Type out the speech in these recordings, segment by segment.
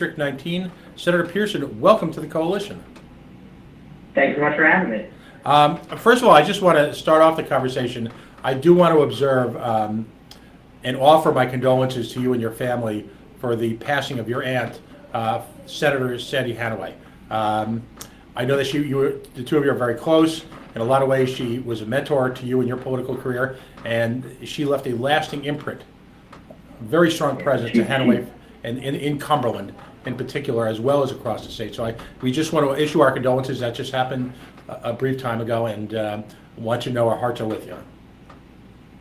District 19. Senator Pearson, welcome to the coalition. Thanks so much for having me. First of all, I just want to start off the conversation. I do want to observe and offer my condolences to you and your family for the passing of your aunt, Senator Sandy Hanaway. I know that the two of you are very close. In a lot of ways, she was a mentor to you in your political career, and she left a lasting imprint, very strong presence to Hanaway and in Cumberland in particular, as well as across the state. So we just want to issue our condolences. That just happened a brief time ago, and want you to know our hearts are with you.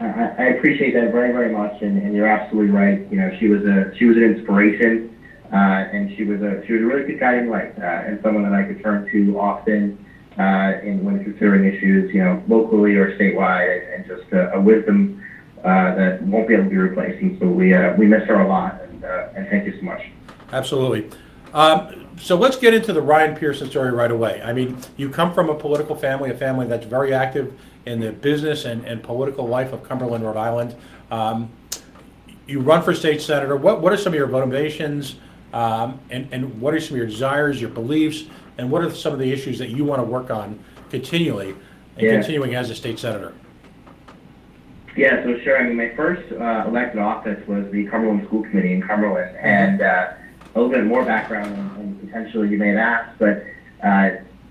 I appreciate that very, very much, and you're absolutely right. You know, she was an inspiration, and she was a really good guiding light, and someone that I could turn to often when considering issues, you know, locally or statewide, and just a wisdom that won't be able to be replaced. And so we miss her a lot, and thank you so much. Absolutely. So let's get into the Ryan Pearson story right away. I mean, you come from a political family, a family that's very active in the business and political life of Cumberland, Rhode Island. You run for state senator. What are some of your motivations, and what are some of your desires, your beliefs, and what are some of the issues that you want to work on continually and continuing as a state senator? Yeah, so sure. I mean, my first elected office was the Cumberland School Committee in Cumberland, and a little bit more background, and potentially you may have asked, but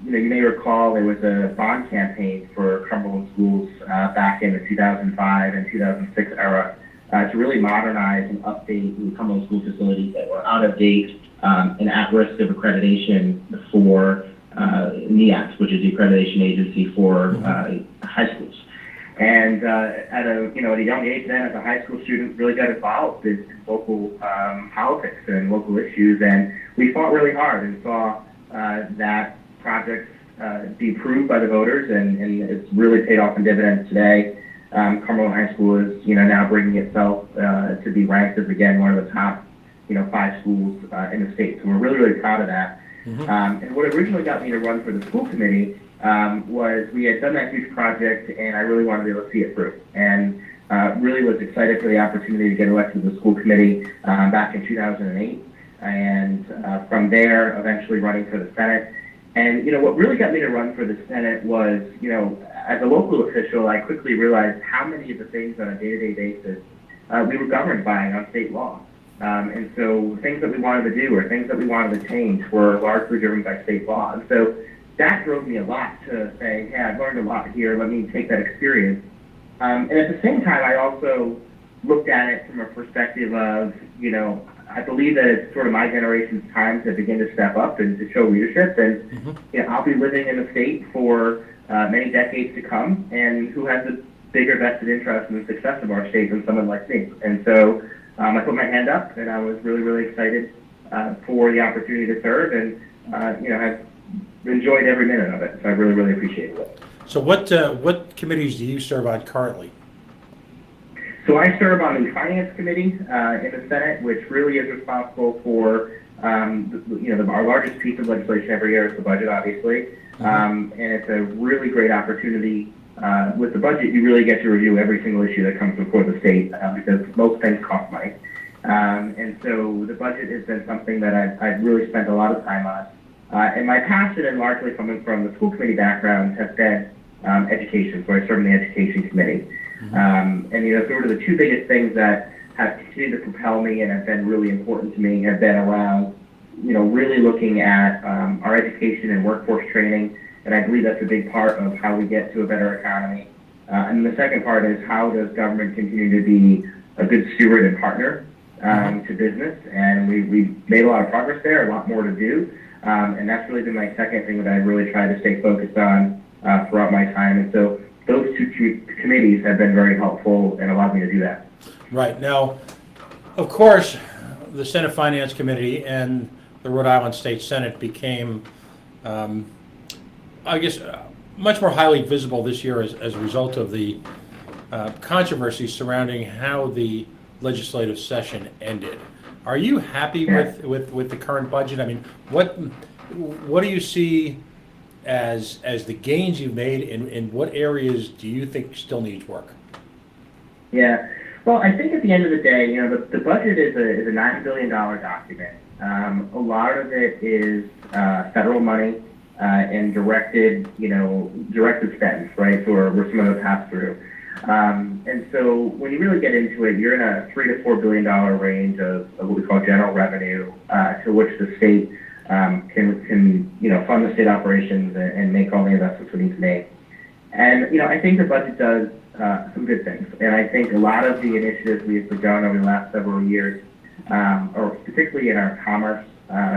you know, you may recall there was a bond campaign for Cumberland schools back in the 2005 and 2006 era to really modernize and update the Cumberland school facilities that were out of date and at risk of accreditation for NEACS, which is the accreditation agency for high schools. And at a young age then, as a high school student, really got involved in local politics and local issues, and we fought really hard and saw that project be approved by the voters, and it's really paid off in dividends today. Cumberland High School is now bringing itself to be ranked as again one of the top 5 schools in the state. So we're really, really proud of that. And what originally got me to run for the school committee was we had done that huge project, and I really wanted to be able to see it through, and really was excited for the opportunity to get elected to the school committee back in 2008, and from there eventually running for the Senate. And what really got me to run for the Senate was, as a local official, I quickly realized how many of the things on a day-to-day basis we were governed by on state law. And so things that we wanted to do or things that we wanted to change were largely driven by state law. And so that drove me a lot to say, hey, I've learned a lot here, let me take that experience. And at the same time, I also looked at it from a perspective of, I believe that it's sort of my generation's time to begin to step up and to show leadership. And I'll be living in the state for many decades to come, and who has a bigger vested interest in the success of our state than someone like me. And so I put my hand up, and I was really, really excited for the opportunity to serve, and have enjoyed every minute of it. So I really, really appreciate it. So what committees do you serve on currently? So I serve on the Finance Committee in the Senate, which really is responsible for our largest piece of legislation every year is the budget, obviously, and it's a really great opportunity. With the budget, you really get to review every single issue that comes before the state because most things cost money, and so the budget has been something that I've really spent a lot of time on. And my passion, and largely coming from the school committee background, has been education. So I serve in the Education Committee. And sort of the two biggest things that have continued to propel me and have been really important to me have been around, really looking at our education and workforce training. And I believe that's a big part of how we get to a better economy. And the second part is, how does government continue to be a good steward and partner to business? And we've made a lot of progress there, a lot more to do. And that's really been my second thing that I really tried to stay focused on throughout my time. And so those two committees have been very helpful and allowed me to do that. Right. Now, of course, the Senate Finance Committee and the Rhode Island State Senate became, much more highly visible this year as a result of the controversy surrounding how the legislative session ended. Are you happy with the current budget? I mean, what do you see as the gains you've made, and what areas do you think still needs work? Yeah, well, I think at the end of the day, the budget is a $9 billion document, A lot of it is federal money and directed spends, right? So we're some of the pass through. And so when you really get into it, you're in a $3 to $4 billion range of what we call general revenue, to which the state can fund the state operations and make all the investments we need to make. And I think the budget does some good things, and I think a lot of the initiatives we've begun over the last several years, or particularly in our commerce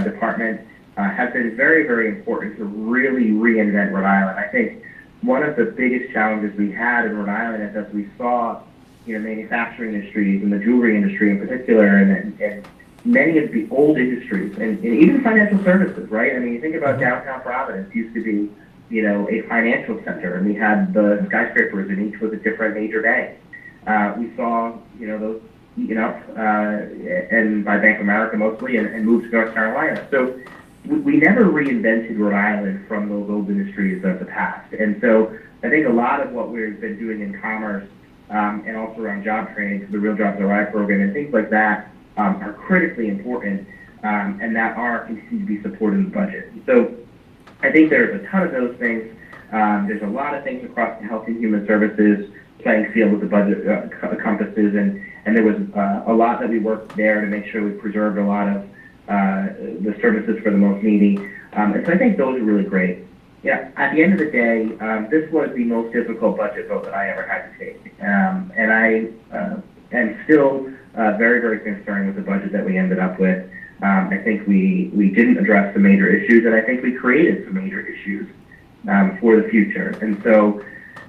department, have been very, very important to really reinvent Rhode Island. I think one of the biggest challenges we had in Rhode Island is as we saw, manufacturing industries and the jewelry industry in particular, and many of the old industries, and even financial services, right? I mean, you think about downtown Providence used to be, a financial center, and we had the skyscrapers, and each was a different major bank. We saw, those eaten up, and by Bank of America mostly, and moved to North Carolina. So we never reinvented Rhode Island from those old industries of the past. And so I think a lot of what we've been doing in commerce, and also around job training, the Real Jobs Are program, and things like that, are critically important, and that are continue to be supported in the budget. So I think there's a ton of those things. There's a lot of things across the health and human services playing field with the budget encompasses, and there was a lot that we worked there to make sure we preserved a lot of the services for the most needy. And so I think those are really great. Yeah, at the end of the day, this was the most difficult budget vote that I ever had to take. And I am still very, very concerned with the budget that we ended up with. I think we didn't address the major issues, and I think we created some major issues for the future. And so,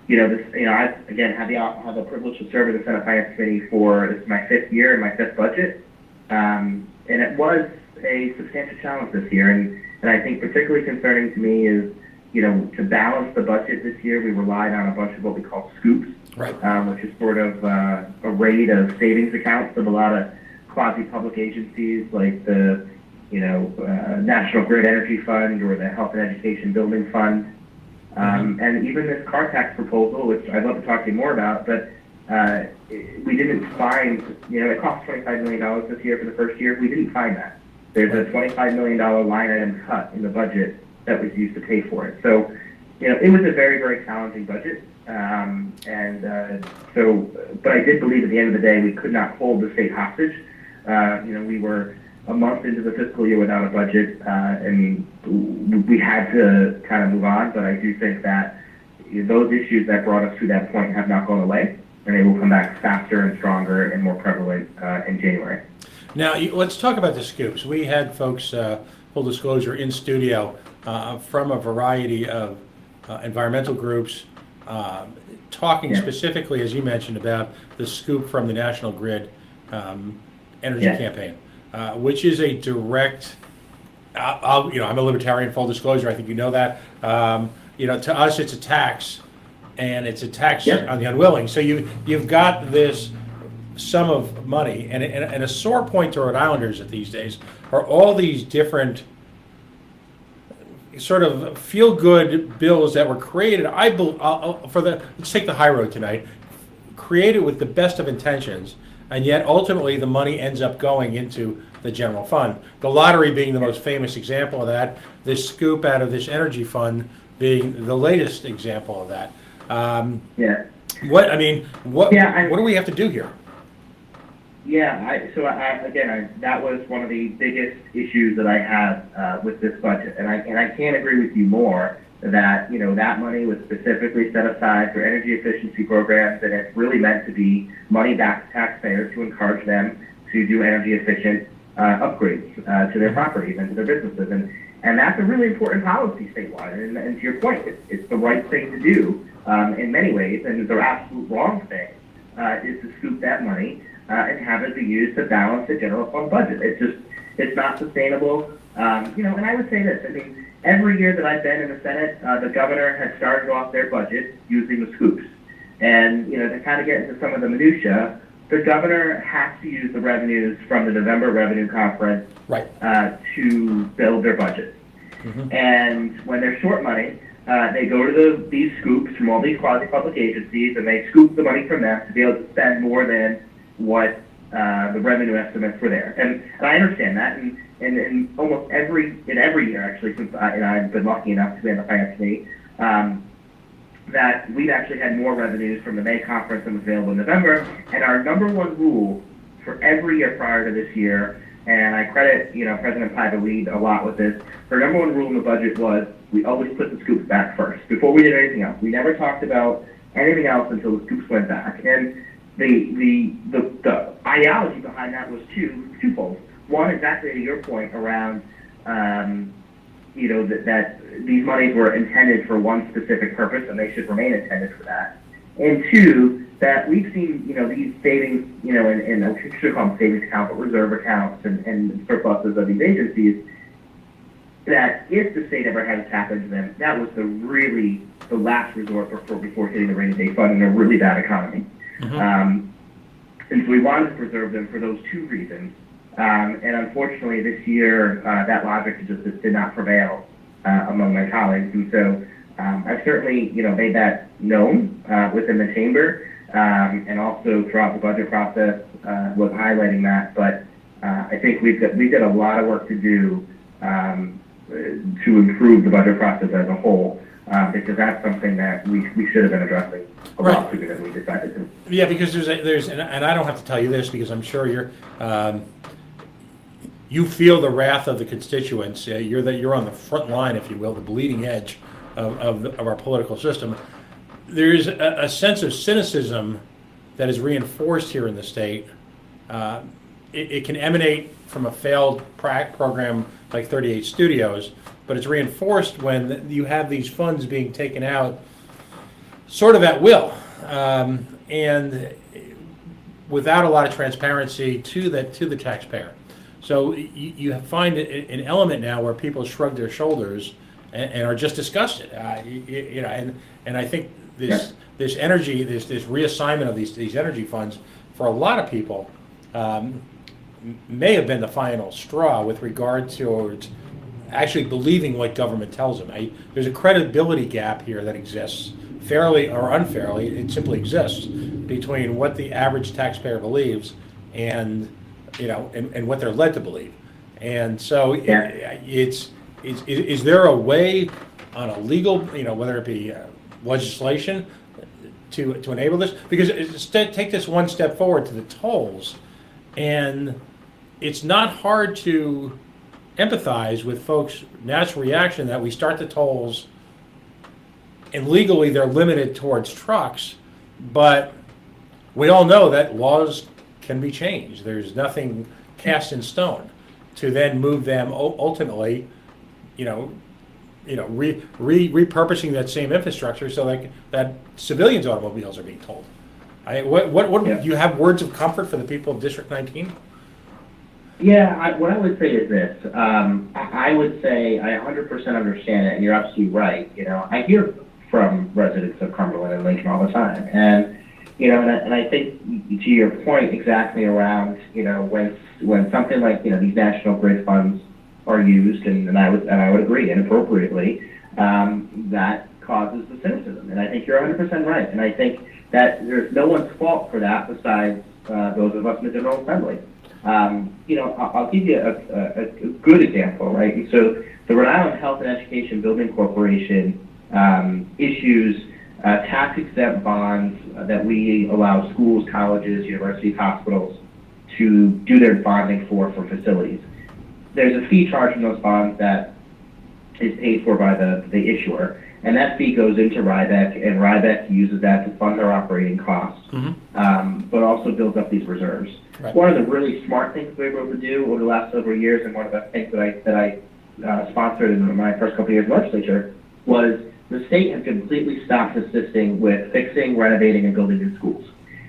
I again had the privilege to serve in the Senate Finance Committee for this is my 5th year and my 5th budget, and it was a substantial challenge this year. And I think particularly concerning to me is, to balance the budget this year, we relied on a bunch of what we call scoops, right? Which is sort of a raid of savings accounts of a lot of quasi-public agencies like the, National Grid Energy Fund or the Health and Education Building Fund, and even this car tax proposal, which I'd love to talk to you more about, but we didn't find, it cost $25 million this year for the first year. We didn't find that. There's a $25 million line item cut in the budget that was used to pay for it. So, it was a very, very challenging budget. But I did believe at the end of the day, we could not hold the state hostage. We were a month into the fiscal year without a budget, and we had to kind of move on. But I do think that those issues that brought us to that point have not gone away, and they will come back faster and stronger and more prevalent in January. Now, let's talk about the scoops. We had folks, full disclosure, in studio from a variety of environmental groups, talking specifically, as you mentioned, about the scoop from the National Grid energy campaign, which is a direct. I'm a libertarian. Full disclosure, I think you know that. To us, it's a tax, and it's a tax on the unwilling. So you've got this sum of money, and a sore point to Rhode Islanders at these days are all these different sort of feel-good bills that were created. Let's take the high road tonight. Created with the best of intentions, and yet ultimately the money ends up going into the general fund. The lottery being the most famous example of that. This scoop out of this energy fund being the latest example of that. What do we have to do here? That was one of the biggest issues that I had with this budget, and I can't agree with you more that that money was specifically set aside for energy efficiency programs, and it's really meant to be money back to taxpayers to encourage them to do energy efficient upgrades to their properties and to their businesses, and that's a really important policy statewide. And to your point, it's the right thing to do in many ways, and the absolute wrong thing is to scoop that money and have it be used to balance the general fund budget. It's not sustainable. And I would say this, every year that I've been in the Senate, the governor has started off their budget using the scoops. And, to kind of get into some of the minutia, the governor has to use the revenues from the November Revenue Conference to build their budget. And when they're short money, they go to these scoops from all these quasi-public agencies, and they scoop the money from them to be able to spend more than what the revenue estimates were there. And I understand that, and in almost every year, actually, since I've been lucky enough to be on the finance committee, that we've actually had more revenues from the May conference than was available in November. And our number one rule for every year prior to this year, and I credit President Pai the lead a lot with this, her number one rule in the budget was we always put the scoops back first before we did anything else. We never talked about anything else until the scoops went back. And the ideology behind that was twofold. One, exactly to your point around that these monies were intended for one specific purpose and they should remain intended for that. And two, that we've seen, these savings, in I should call them savings accounts, but reserve accounts and surpluses of these agencies, that if the state ever had to tap into them, that was the last resort before hitting the rainy day fund in a really bad economy. Mm-hmm. And so we wanted to preserve them for those two reasons. And unfortunately, this year, that logic just did not prevail among my colleagues. And so I've certainly, made that known within the chamber, and also throughout the budget process was highlighting that. But I think we've got a lot of work to do to improve the budget process as a whole, because that's something that we should have been addressing a lot sooner than we decided to. Yeah, because and I don't have to tell you this because I'm sure you feel the wrath of the constituents. You're on the front line, if you will, the bleeding edge of our political system. There's a sense of cynicism that is reinforced here in the state. It can emanate from a failed program like 38 Studios, but it's reinforced when you have these funds being taken out sort of at will, and without a lot of transparency to the taxpayer. So you find an element now where people shrug their shoulders and are just disgusted. And I think this energy, this reassignment of these energy funds for a lot of people may have been the final straw with regard to actually believing what government tells them. There's a credibility gap here that exists, fairly or unfairly. It simply exists between what the average taxpayer believes and what they're led to believe. And so is there a way on a legal, whether it be legislation to enable this? Because take this one step forward to the tolls, and it's not hard to empathize with folks' natural reaction that we start the tolls and legally they're limited towards trucks, but we all know that laws can be changed. There's nothing cast in stone to then move them ultimately, repurposing that same infrastructure so that civilians' automobiles are being tolled. Do you have words of comfort for the people of District 19? Yeah, what I would say is this. I would say I 100% understand it, and you're absolutely right. I hear from residents of Cumberland and Lincoln all the time, and I think to your point exactly around when something like these national grid funds are used, and I would agree inappropriately, that causes the cynicism, and I think you're 100% right, and I think that there's no one's fault for that besides those of us in the General Assembly. I'll give you a good example, right? And so the Rhode Island Health and Education Building Corporation issues tax-exempt bonds that we allow schools, colleges, universities, hospitals to do their bonding for facilities. There's a fee charged in those bonds that is paid for by the issuer, and that fee goes into Rybeck, and Rybeck uses that to fund their operating costs, but also builds up these reserves. Right. One of the really smart things we were able to do over the last several years, and one of the things that I sponsored in my first couple of years in the legislature, was the state has completely stopped assisting with fixing, renovating, and building new schools.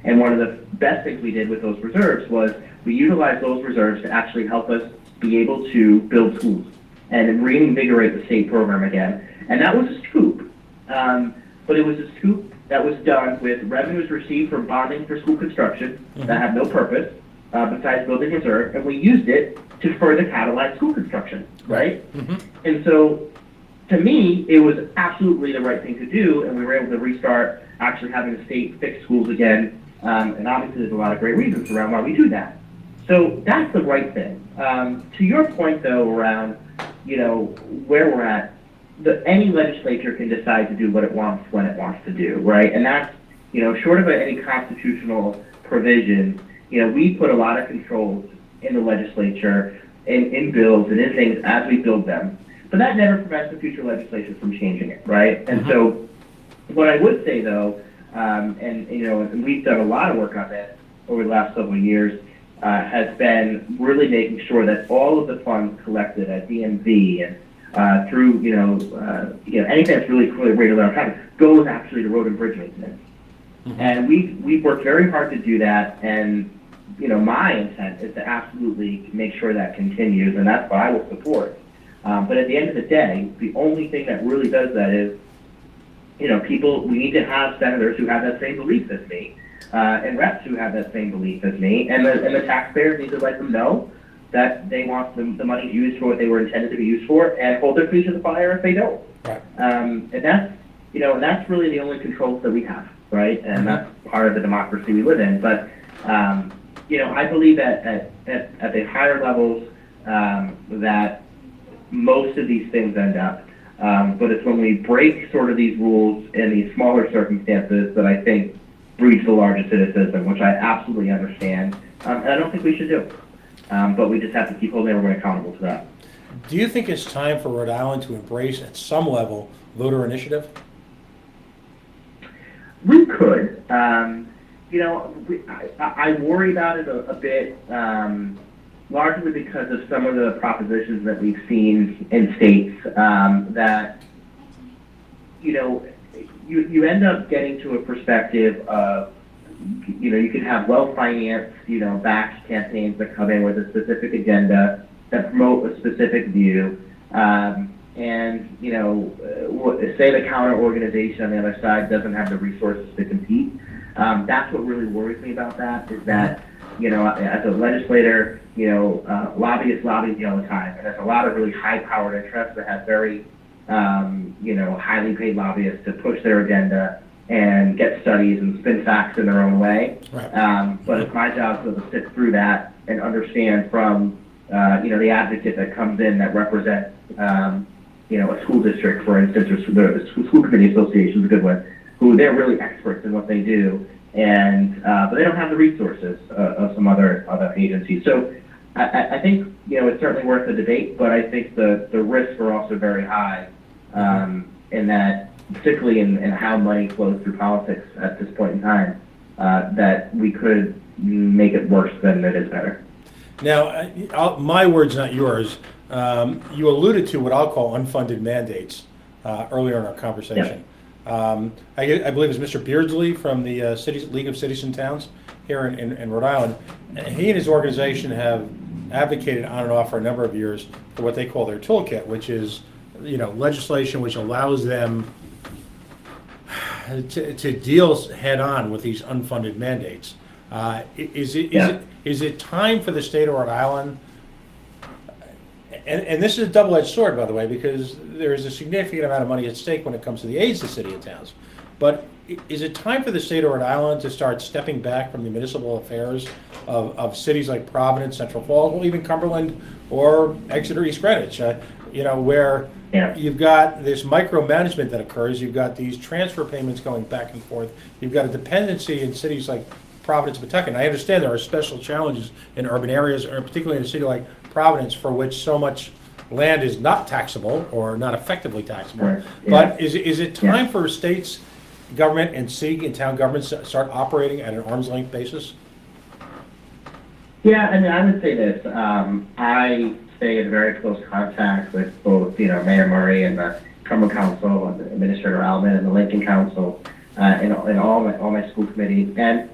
And one of the best things we did with those reserves was we utilized those reserves to actually help us be able to build schools and reinvigorate the state program again. And that was a scoop, but it was a scoop that was done with revenues received from bonding for school construction that had no purpose besides building reserve, and we used it to further catalyze school construction, right? And so, to me, it was absolutely the right thing to do, and we were able to restart actually having the state fix schools again, and obviously there's a lot of great reasons around why we do that. So that's the right thing. To your point, though, around, where we're at, any legislature can decide to do what it wants when it wants to do, right? And that's, short of any constitutional provision, we put a lot of controls in the legislature, in bills and in things as we build them. But that never prevents the future legislature from changing it, right? And so what I would say, though, and we've done a lot of work on this over the last several years, has been really making sure that all of the funds collected at DMV and through, anything that's really clearly on traffic goes actually to road and bridge maintenance. And we've worked very hard to do that, and my intent is to absolutely make sure that continues, and that's what I will support. But at the end of the day, the only thing that really does that is, we need to have senators who have that same belief as me, and reps who have that same belief as me, and the taxpayers need to let them know that they want the money used for what they were intended to be used for, and hold their feet to the fire if they don't. Right. And that's really the only controls that we have, right? And that's part of the democracy we live in. But I believe that at the higher levels that most of these things end up. But it's when we break sort of these rules in these smaller circumstances that I think breeds the largest cynicism, which I absolutely understand. And I don't think we should do. But we just have to keep holding everyone accountable to that. Do you think it's time for Rhode Island to embrace, at some level, voter initiative? We could. I worry about it a bit, largely because of some of the propositions that we've seen in states that, you end up getting to a perspective of, you can have well-financed, backed campaigns that come in with a specific agenda that promote a specific view. And, say the counter organization on the other side doesn't have the resources to compete. That's what really worries me about that, is that, as a legislator, lobbyists lobby all the time. And there's a lot of really high-powered interests that have very, highly paid lobbyists to push their agenda and get studies and spin facts in their own way. Right. But it's my job to sit through that and understand from, the advocate that comes in that represents, a school district, for instance, or the school committee association is a good one, who they're really experts in what they do, and but they don't have the resources of some other agencies. So I think it's certainly worth the debate, but I think the risks are also very high, in that, particularly in how money flows through politics at this point in time, that we could make it worse than it is better. Now, my words, not yours. You alluded to what I'll call unfunded mandates earlier in our conversation. I believe it was Mr. Beardsley from the League of Cities and Towns here in Rhode Island. He and his organization have advocated on and off for a number of years for what they call their toolkit, which is legislation which allows them to deal head on with these unfunded mandates. Is it time for the state of Rhode Island? And this is a double-edged sword, by the way, because there is a significant amount of money at stake when it comes to the aids to city and towns. But is it time for the state of Rhode Island to start stepping back from the municipal affairs of cities like Providence, Central Falls, or even Cumberland or Exeter, East Greenwich, where you've got this micromanagement that occurs, you've got these transfer payments going back and forth, you've got a dependency in cities like Providence, Pawtucket. I understand there are special challenges in urban areas, or particularly in a city like Providence, for which so much land is not taxable or not effectively taxable. Right. But is it time for states, government, and city and town governments to start operating at an arm's length basis? Yeah, I would say this. I stay in very close contact with both, Mayor Murray and the Cumberland Council, and Administrator Alman, and the Lincoln Council, and all my school committees. And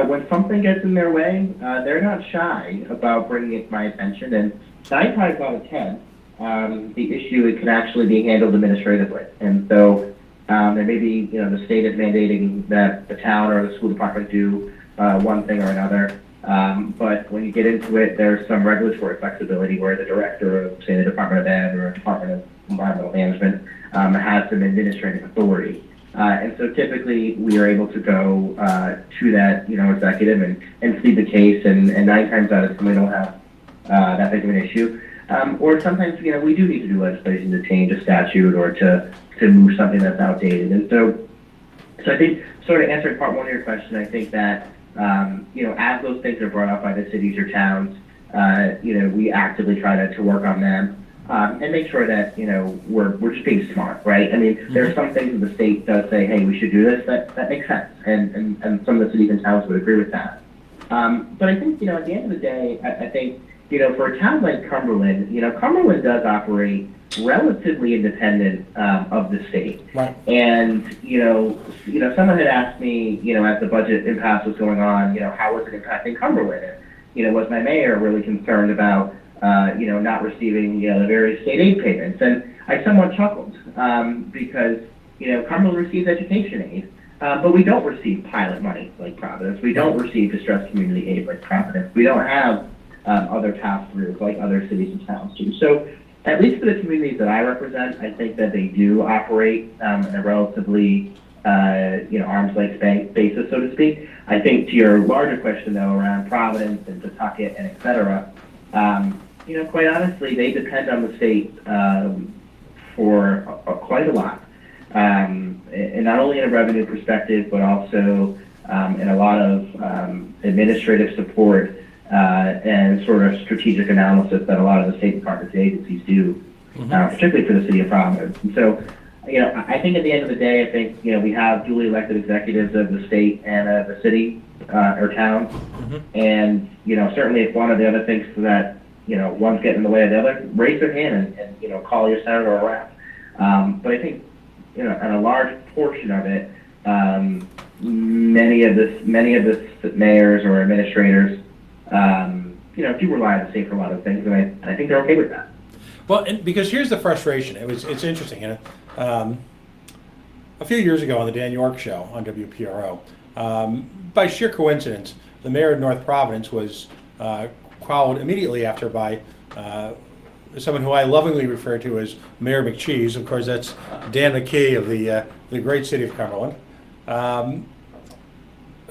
when something gets in their way, they're not shy about bringing it to my attention. And 9 times out of 10, the issue can actually be handled administratively. And so there may be, the state is mandating that the town or the school department do one thing or another. But when you get into it, there's some regulatory flexibility where the director of, say, the Department of Ed or Department of Environmental Management has some administrative authority. And so typically we are able to go to that, executive and plead the case, and 9 times out of 10 we don't have that big of an issue. Or sometimes, we do need to do legislation to change a statute or to move something that's outdated. And so I think, sort of answering part one of your question, I think that, as those things are brought up by the cities or towns, we actively try to work on them. And make sure that, we're just being smart, right? I mean, there are some things that the state does say, hey, we should do this, that makes sense. And some of the cities and towns would agree with that. But I think, at the end of the day, I think, for a town like Cumberland, Cumberland does operate relatively independent of the state. Right. And, someone had asked me, as the budget impasse was going on, how was it impacting Cumberland? And, was my mayor really concerned about, not receiving, the various state aid payments? And I somewhat chuckled because, Cumberland receives education aid, but we don't receive pilot money like Providence. We don't receive distressed community aid like Providence. We don't have other pass-throughs like other cities and towns do. So at least for the communities that I represent, I think that they do operate in a relatively, arm's length basis, so to speak. I think to your larger question, though, around Providence and Pawtucket and et cetera, quite honestly, they depend on the state for quite a lot. And not only in a revenue perspective, but also in a lot of administrative support and sort of strategic analysis that a lot of the state departments and agencies do, particularly for the city of Providence. And so, I think at the end of the day, I think, we have duly elected executives of the state and of the city or town. And, certainly if one of the other thinks that, one's getting in the way of the other, raise their hand and call your senator or rep. But I think, and a large portion of it, many of the mayors or administrators, do rely on the state for a lot of things, and I think they're okay with that. Well, and because here's the frustration. It's interesting. A few years ago on the Dan York show on WPRO, by sheer coincidence, the mayor of North Providence was followed immediately after by someone who I lovingly refer to as Mayor McCheese. Of course, that's Dan McKee of the great city of Cumberland,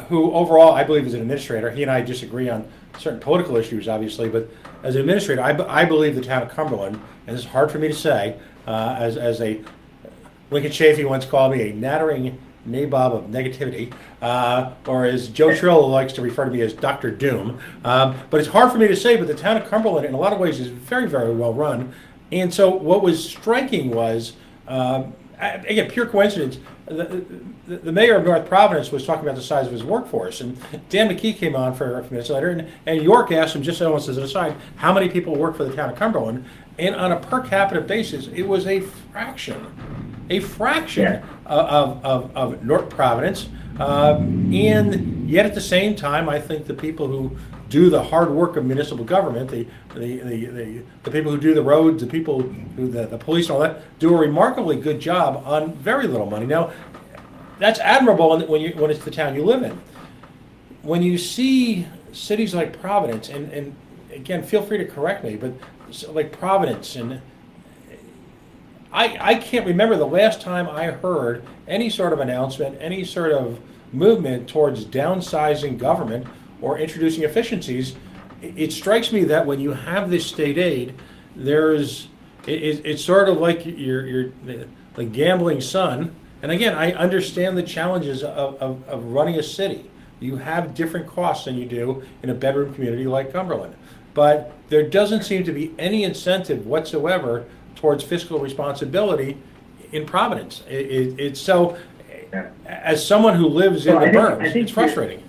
who overall I believe is an administrator. He and I disagree on certain political issues, obviously, but as an administrator, I believe the town of Cumberland, and this is hard for me to say, as a Lincoln Chafee once called me a nattering nabob of negativity, or as Joe Trill likes to refer to me as Dr. Doom. But it's hard for me to say, but the town of Cumberland in a lot of ways is very, very well run. And so what was striking was, again, pure coincidence, the mayor of North Providence was talking about the size of his workforce, and Dan McKee came on for a few minutes later, and York asked him, just almost as an aside, how many people work for the town of Cumberland, and on a per capita basis, it was a fraction of North Providence, and yet at the same time, I think the people who do the hard work of municipal government, the people who do the roads, the people who the police and all that, do a remarkably good job on very little money. Now, that's admirable when it's the town you live in. When you see cities like Providence, and again, feel free to correct me, but like Providence, and I can't remember the last time I heard any sort of announcement, any sort of movement towards downsizing government or introducing efficiencies. It strikes me that when you have this state aid, it's sort of like the gambling son. And again, I understand the challenges of running a city. You have different costs than you do in a bedroom community like Cumberland. But there doesn't seem to be any incentive whatsoever towards fiscal responsibility in Providence. It's so, as someone who lives in the burbs, it's frustrating.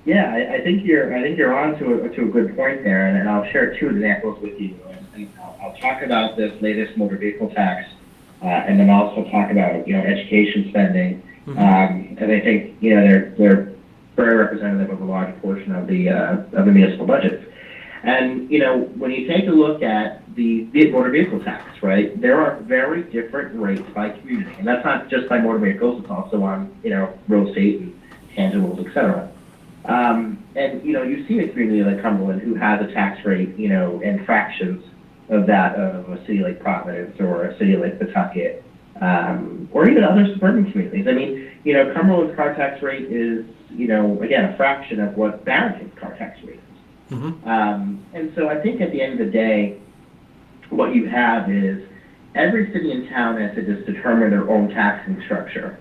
Yeah, I think you're on to a good point there, and I'll share two examples with you. And I'll talk about this latest motor vehicle tax, and then also talk about education spending. And I think they're very representative of a large portion of the municipal budget. And when you take a look at the motor vehicle tax, right, there are very different rates by community, and that's not just by motor vehicles; it's also on real estate and tangibles, et cetera. And you see a community like Cumberland who has a tax rate, in fractions of that of a city like Providence or a city like Pawtucket, or even other suburban communities. I mean, Cumberland's car tax rate is, again, a fraction of what Barrington's car tax rate is. And so I think at the end of the day, what you have is every city and town has to just determine their own taxing structure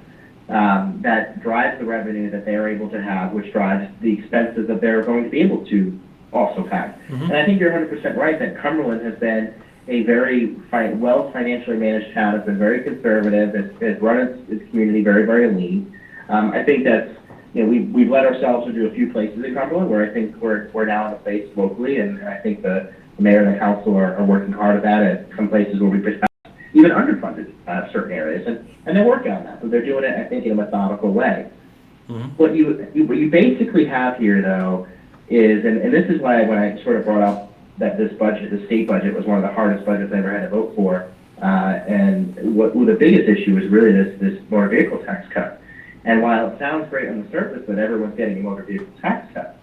that drives the revenue that they are able to have, which drives the expenses that they're going to be able to also pay. And I think you're 100% right that Cumberland has been a very well financially managed town. It's been very conservative. It's run its community very, very lean. I think that's, we've let ourselves into a few places in Cumberland where I think we're now in a place locally, and I think the mayor and the council are working hard at that at some places where we've even underfunded certain areas, and they're working on that, but they're doing it, I think, in a methodical way. What you basically have here, though, is, and this is why when I sort of brought up that this budget, the state budget, was one of the hardest budgets I ever had to vote for, and what the biggest issue is really this motor vehicle tax cut. And while it sounds great on the surface that everyone's getting a motor vehicle tax cut,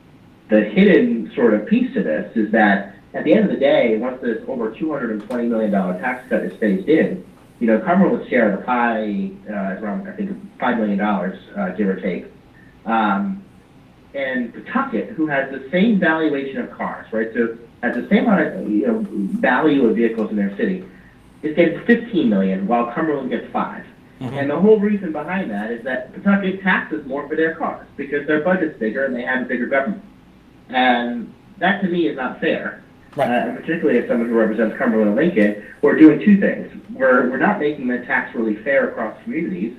the hidden sort of piece to this is that at the end of the day, once this over $220 million tax cut is phased in, Cumberland's share of the pie is around, I think, $5 million, give or take. And Pawtucket, who has the same valuation of cars, right, so has the same amount of value of vehicles in their city, is getting $15 million, while Cumberland gets $5. And the whole reason behind that is that Pawtucket taxes more for their cars because their budget's bigger and they have a bigger government. And that, to me, is not fair. And particularly as someone who represents Cumberland and Lincoln, we're doing two things. We're not making the tax really fair across communities,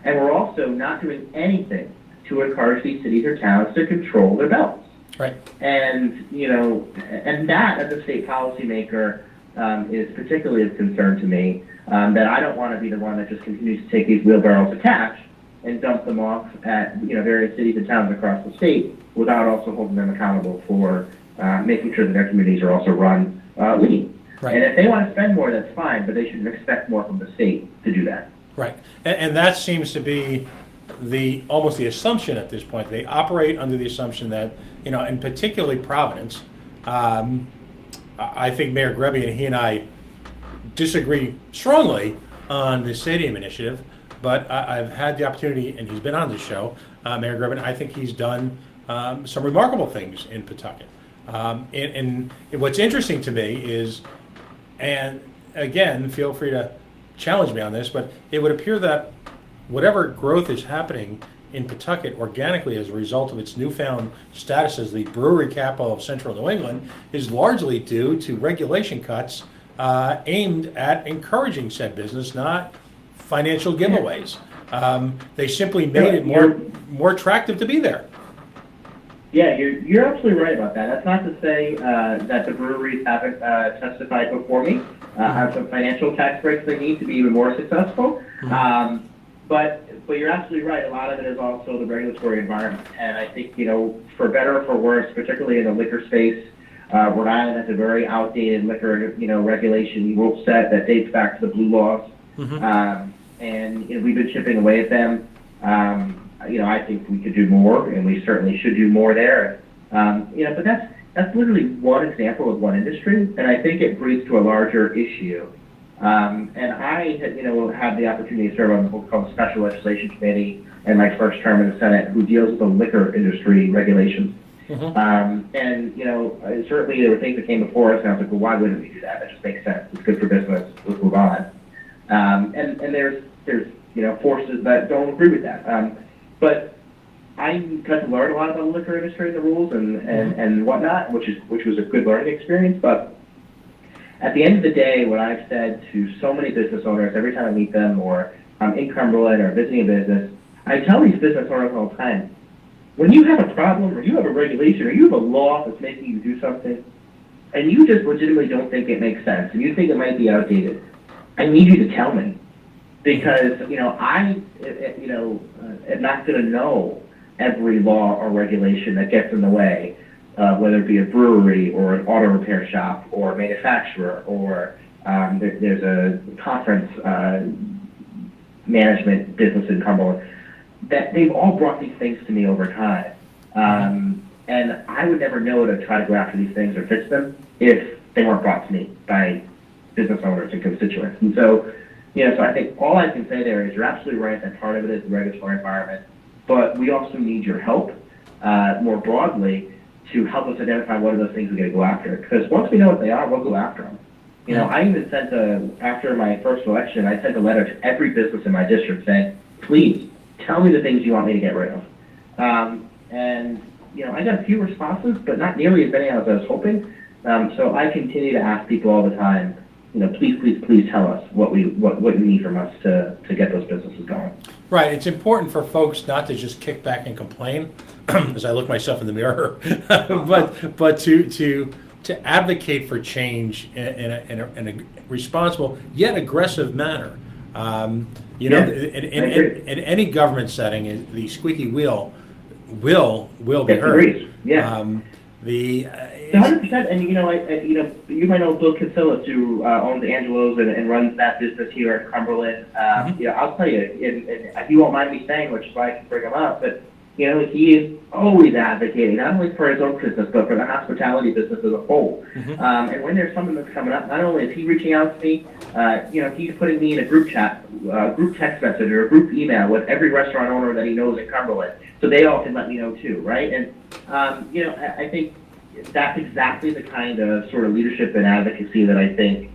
and we're also not doing anything to encourage these cities or towns to control their belts. And and that, as a state policymaker, is particularly of concern to me. That I don't want to be the one that just continues to take these wheelbarrows of cash and dump them off at various cities and towns across the state without also holding them accountable for making sure that their communities are also run lean. And if they want to spend more, that's fine, but they shouldn't expect more from the state to do that. And that seems to be almost the assumption at this point. They operate under the assumption that, and particularly Providence, I think Mayor Grebe and he and I disagree strongly on the stadium initiative, but I've had the opportunity, and he's been on this show, Mayor Grebe, I think he's done some remarkable things in Pawtucket. And what's interesting to me is, and again, feel free to challenge me on this, but it would appear that whatever growth is happening in Pawtucket organically as a result of its newfound status as the brewery capital of central New England is largely due to regulation cuts aimed at encouraging said business, not financial giveaways. They simply made it more attractive to be there. Yeah, you're absolutely right about that. That's not to say that the breweries haven't testified before me have some financial tax breaks they need to be even more successful. But you're absolutely right. A lot of it is also the regulatory environment, and I think for better or for worse, particularly in the liquor space, Rhode Island has a very outdated liquor regulation rule set that dates back to the blue laws, and we've been chipping away at them. I think we could do more, and we certainly should do more there. But that's literally one example of one industry, and I think it breeds to a larger issue. And I had the opportunity to serve on what's called the Special Legislation Committee in my first term in the Senate, who deals with the liquor industry regulations. And certainly there were things that came before us, and I was like, well, why wouldn't we do that? That just makes sense. It's good for business. Let's move on. And there's forces that don't agree with that. But I got to learn a lot about the liquor industry and the rules and whatnot, which was a good learning experience. But at the end of the day, what I've said to so many business owners every time I meet them, or I'm in Cumberland or visiting a business, I tell these business owners all the time, when you have a problem or you have a regulation or you have a law that's making you do something, and you just legitimately don't think it makes sense, and you think it might be outdated, I need you to tell me. Because, I am not going to know every law or regulation that gets in the way, whether it be a brewery or an auto repair shop or a manufacturer or there's a conference management business in Cumberland. That they've all brought these things to me over time. And I would never know to try to go after these things or fix them if they weren't brought to me by business owners and constituents. And so, so I think all I can say there is you're absolutely right that part of it is the regulatory environment, but we also need your help more broadly to help us identify what are those things we got to go after. Because once we know what they are, we'll go after them. You know, I even sent after my first election, I sent a letter to every business in my district saying, please tell me the things you want me to get rid of. And, you know, I got a few responses, but not nearly as many as I was hoping. So I continue to ask people all the time, you know, please tell us what you need from us to get those businesses going. Right. It's important for folks not to just kick back and complain, as I look myself in the mirror, but to advocate for change in a responsible yet aggressive manner. You know, in any government setting, the squeaky wheel will be heard. Yeah. 100%, and you know, you might know Bill Casillas, who owns Angelo's and runs that business here at Cumberland. You know, I'll tell you, and he won't mind me saying, which is why I can bring him up, but you know, he is always advocating not only for his own business but for the hospitality business as a whole. And when there's something that's coming up, not only is he reaching out to me, you know, he's putting me in a group chat, group text message or a group email with every restaurant owner that he knows in Cumberland, so they all can let me know too, right? And you know, I think that's exactly the kind of sort of leadership and advocacy that I think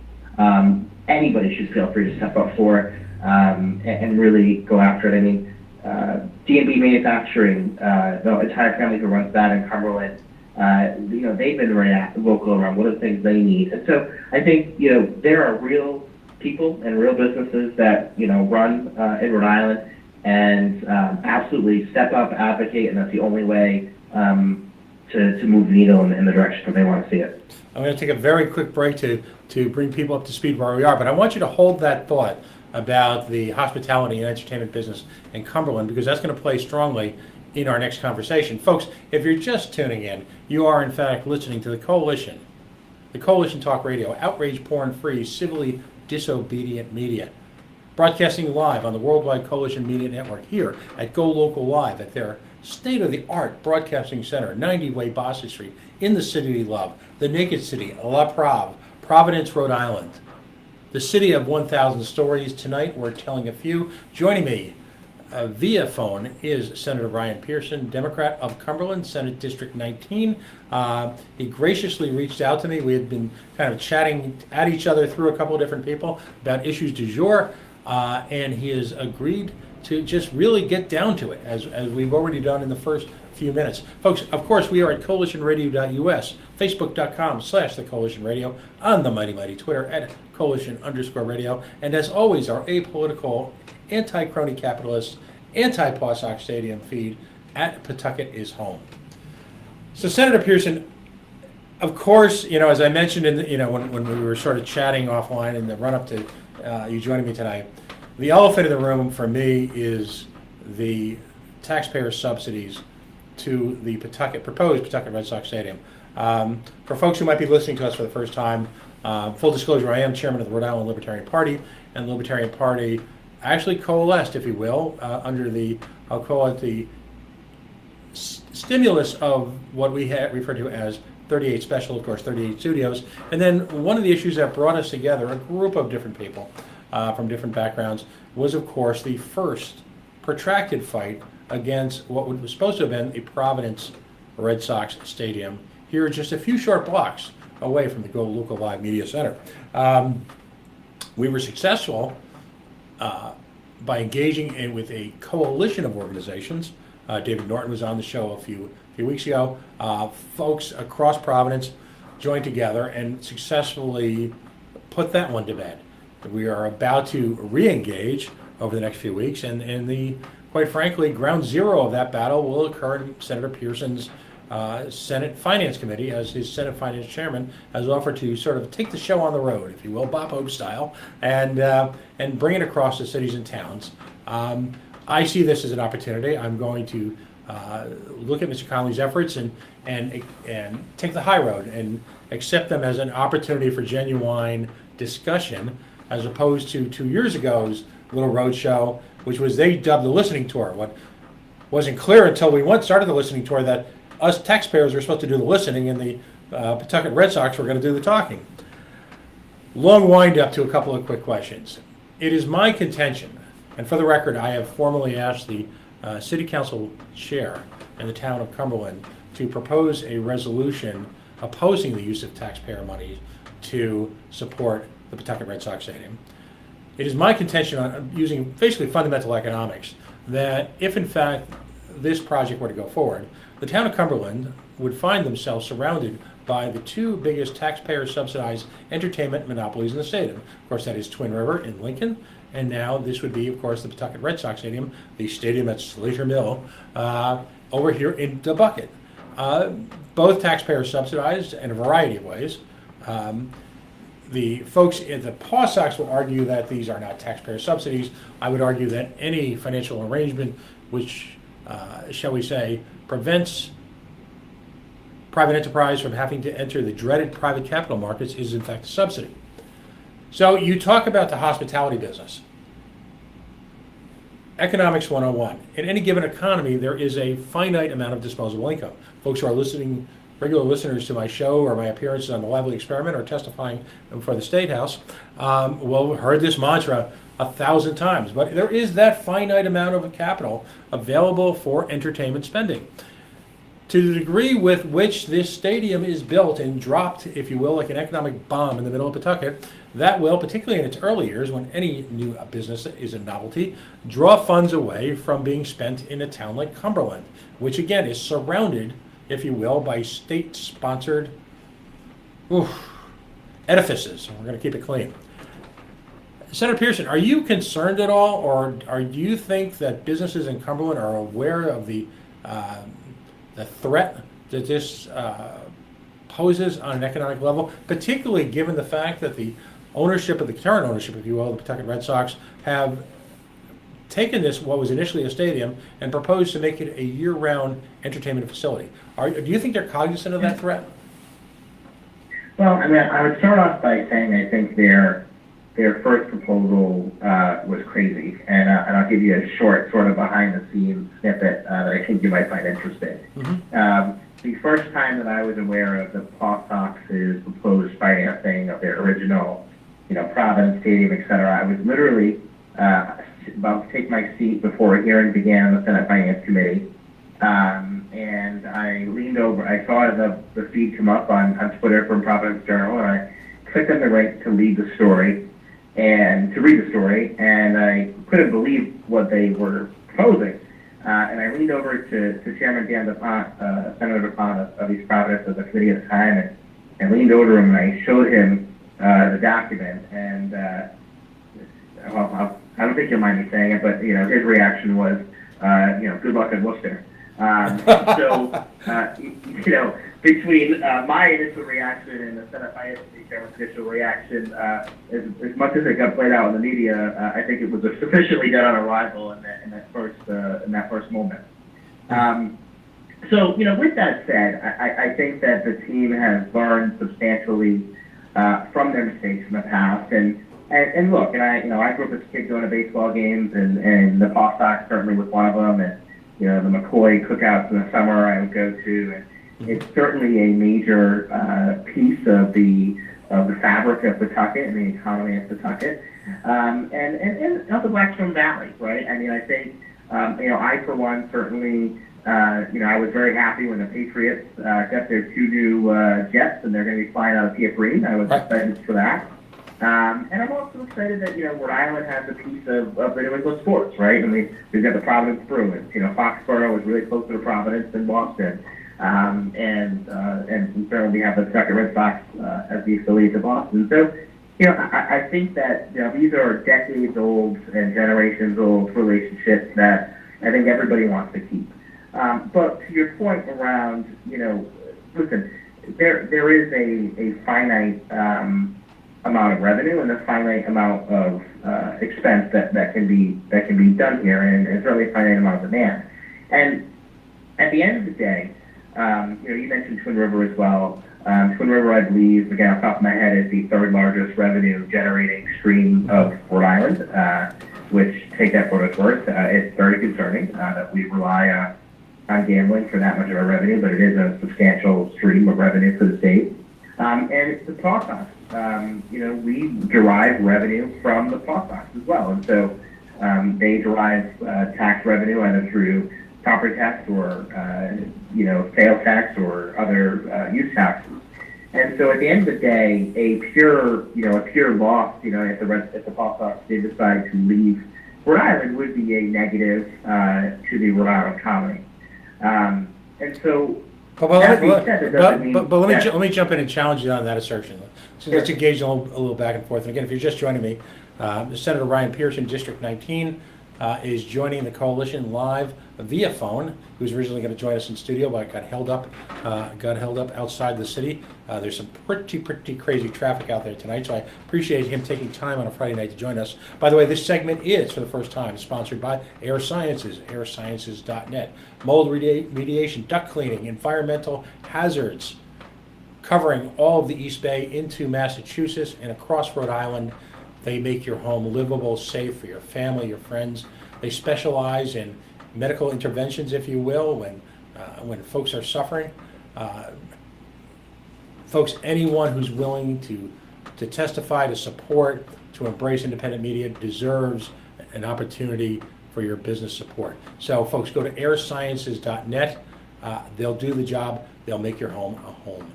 anybody should feel free to step up for and really go after it. I mean, D&B Manufacturing, the entire family who runs that in Cumberland, you know, they've been very vocal around what are the things they need. And so I think, you know, there are real people and real businesses that, you know, run in Rhode Island and absolutely step up, advocate, and that's the only way to move the needle in the direction that they want to see it. I'm going to take a very quick break to bring people up to speed where we are, but I want you to hold that thought about the hospitality and entertainment business in Cumberland, because that's going to play strongly in our next conversation. Folks, if you're just tuning in, you are in fact listening to the Coalition Talk Radio, outrage porn-free, civilly disobedient media, broadcasting live on the Worldwide Coalition Media Network here at Go Local Live at their state-of-the-art broadcasting center, 90 Way Boston Street, in the city we love, the Naked City, La Prave, Providence, Rhode Island. The city of 1,000 stories. Tonight we're telling a few. Joining me via phone is Senator Brian Pearson, Democrat of Cumberland, Senate District 19. He graciously reached out to me. We had been kind of chatting at each other through a couple of different people about issues du jour, and he has agreed to just really get down to it, as we've already done in the first few minutes. Folks, of course, we are at coalitionradio.us, facebook.com/the Coalition Radio, on the mighty Twitter at Coalition_radio, and as always, our apolitical, anti-crony capitalist, anti-Pawsox Stadium feed at Pawtucket is home. So, Senator Pearson, of course, you know, as I mentioned in the, you know, when we were sort of chatting offline in the run-up to you joining me tonight, the elephant in the room for me is the taxpayer subsidies to the proposed Pawtucket Red Sox Stadium. For folks who might be listening to us for the first time, full disclosure, I am chairman of the Rhode Island Libertarian Party, and the Libertarian Party actually coalesced, if you will, under the, I'll call it the stimulus of what we refer to as 38 Special, of course, 38 Studios. And then one of the issues that brought us together, a group of different people from different backgrounds, was, of course, the first protracted fight against what was supposed to have been a Providence Red Sox Stadium here just a few short blocks away from the Go Local Live Media Center. We were successful by engaging with a coalition of organizations. David Norton was on the show a few weeks ago. Folks across Providence joined together and successfully put that one to bed. We are about to re-engage over the next few weeks, and the, quite frankly, ground zero of that battle will occur in Senator Pearson's Senate Finance Committee, as his Senate Finance Chairman has offered to sort of take the show on the road, if you will, Bob Hope style, and bring it across the cities and towns. I see this as an opportunity. I'm going to look at Mr. Connolly's efforts and take the high road and accept them as an opportunity for genuine discussion, as opposed to 2 years ago's little road show, which was they dubbed the listening tour. What wasn't clear until we started the listening tour, that us taxpayers were supposed to do the listening and the Pawtucket Red Sox were going to do the talking. Long wind up to a couple of quick questions. It is my contention, and for the record, I have formally asked the City Council Chair in the town of Cumberland to propose a resolution opposing the use of taxpayer money to support the Pawtucket Red Sox Stadium. It is my contention on using basically fundamental economics that if in fact this project were to go forward, the town of Cumberland would find themselves surrounded by the two biggest taxpayer-subsidized entertainment monopolies in the stadium. Of course, that is Twin River in Lincoln, and now this would be, of course, the Pawtucket Red Sox Stadium, the stadium at Slater Mill, over here in the bucket. Both taxpayer-subsidized in a variety of ways. The folks at the Paw Sox will argue that these are not taxpayer subsidies. I would argue that any financial arrangement which, shall we say, prevents private enterprise from having to enter the dreaded private capital markets is in fact a subsidy. So you talk about the hospitality business. Economics 101. In any given economy, there is a finite amount of disposable income. Folks who are listening, regular listeners to my show or my appearances on the Lively Experiment or testifying before the State House will have heard this mantra 1,000 times. But there is that finite amount of capital available for entertainment spending. To the degree with which this stadium is built and dropped, if you will, like an economic bomb in the middle of Pawtucket, that will, particularly in its early years, when any new business is a novelty, draw funds away from being spent in a town like Cumberland, which again is surrounded, if you will, by state-sponsored edifices. We're going to keep it clean. Senator Pearson, are you concerned at all, or do you think that businesses in Cumberland are aware of the threat that this poses on an economic level, particularly given the fact that the ownership of the current ownership, if you will, the Pawtucket Red Sox, have taken this, what was initially a stadium, and proposed to make it a year-round entertainment facility? Do you think they're cognizant of that threat? Well, I mean, I would start off by saying I think their first proposal was crazy, and I'll give you a short sort of behind-the-scenes snippet that I think you might find interesting. Mm-hmm. The first time that I was aware of the Paw Sox's proposed financing of their original, Providence Stadium, et cetera, I was literally about to take my seat before a hearing began in the Senate Finance Committee, and I leaned over. I saw the feed come up on Twitter from Providence Journal, and I clicked on the link to read the story, and I couldn't believe what they were proposing. And I leaned over to Chairman Dan DuPont, Senator DuPont of East Providence of the committee at the time, and leaned over to him and I showed him the document. And well, I don't think you'll mind me saying it, but his reaction was, good luck in Worcester. Between my initial reaction and the Senate Finance Chairman's initial reaction, as much as it got played out in the media, I think it was sufficiently dead on arrival in that first moment. With that said, I think that the team has learned substantially from their mistakes in the past, and look, I grew up as a kid going to baseball games, and the Paw Sox certainly was one of them, and the McCoy cookouts in the summer I would go to, and it's certainly a major piece of the fabric of Pawtucket and the economy of Pawtucket, and of the Blackstone Valley, right? I mean, I think, I for one certainly, I was very happy when the Patriots got their two new jets, and they're going to be flying out of Pearson. I was excited for that. And I'm also excited that, Rhode Island has a piece of the New England sports, right? And we've got the Providence Bruins. Foxborough is really closer to Providence than Boston. And certainly we have the Pawtucket Red Sox as the affiliate of Boston. So, I think that, these are decades-old and generations-old relationships that I think everybody wants to keep. But to your point around, listen, there is a finite amount of revenue and a finite amount of expense that can be done here, and certainly a finite amount of demand. And at the end of the day, you mentioned Twin River as well. Twin River, I believe, again, off the top of my head, is the third largest revenue generating stream of Rhode Island, which, take that for what it's worth, it's very concerning that we rely on gambling for that much of our revenue, but it is a substantial stream of revenue for the state. And it's the Paw Sox. We derive revenue from the Paw Sox as well. And so they derive tax revenue either through property tax or sales tax or other use taxes. And so at the end of the day, a pure loss, if the Paw Sox did decide to leave Rhode Island, would be a negative to the Rhode Island economy. And so, But let me jump in and challenge you on that assertion. So let's engage a little back and forth. And again, if you're just joining me, Senator Ryan Pearson, District 19, is joining the coalition live via phone. He was originally going to join us in studio, but got held up outside the city. There's some pretty crazy traffic out there tonight, so I appreciate him taking time on a Friday night to join us. By the way, this segment is, for the first time, sponsored by Air Sciences, airsciences.net. Mold remediation, duct cleaning, environmental hazards, covering all of the East Bay into Massachusetts and across Rhode Island. They make your home livable, safe for your family, your friends. They specialize in medical interventions, if you will, when folks are suffering. Folks, anyone who's willing to testify, to support, to embrace independent media deserves an opportunity for your business support. So, folks, go to airsciences.net. They'll do the job. They'll make your home a home.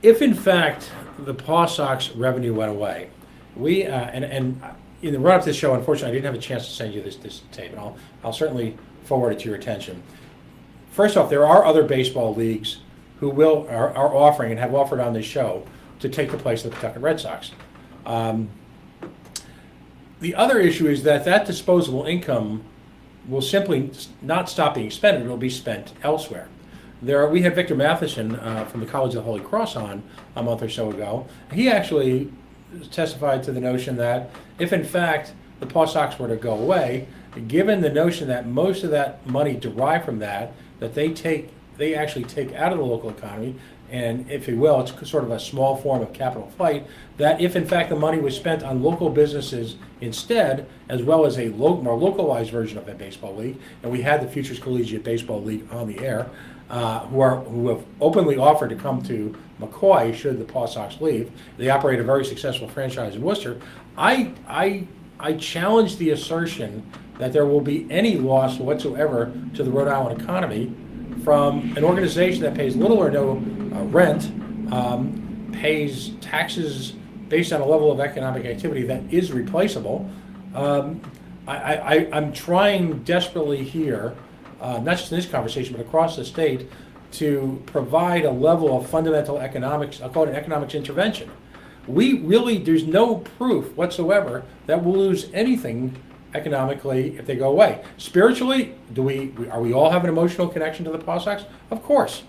If, in fact, the Paw Sox revenue went away, we and in the run-up to this show, unfortunately, I didn't have a chance to send you this tape, and I'll certainly forward it to your attention. First off, there are other baseball leagues who are offering and have offered on this show to take the place of the Pawtucket Red Sox. The other issue is that disposable income will simply not stop being spent; it will be spent elsewhere. We had Victor Matheson from the College of the Holy Cross on a month or so ago. He actually testified to the notion that if, in fact, the Paw Sox were to go away, given the notion that most of that money derived from that they actually take out of the local economy, and if you will, it's sort of a small form of capital flight, that if, in fact, the money was spent on local businesses instead, as well as a more localized version of a baseball league, and we had the Futures Collegiate Baseball League on the air, who have openly offered to come to McCoy should the Paw Sox leave. They operate a very successful franchise in Worcester. I challenge the assertion that there will be any loss whatsoever to the Rhode Island economy from an organization that pays little or no rent, pays taxes based on a level of economic activity that is replaceable. I'm trying desperately here, not just in this conversation, but across the state, to provide a level of fundamental economics, I'll call it an economics intervention. There's no proof whatsoever that we'll lose anything economically if they go away. Spiritually, are we all have an emotional connection to the Paw Sox? Of course.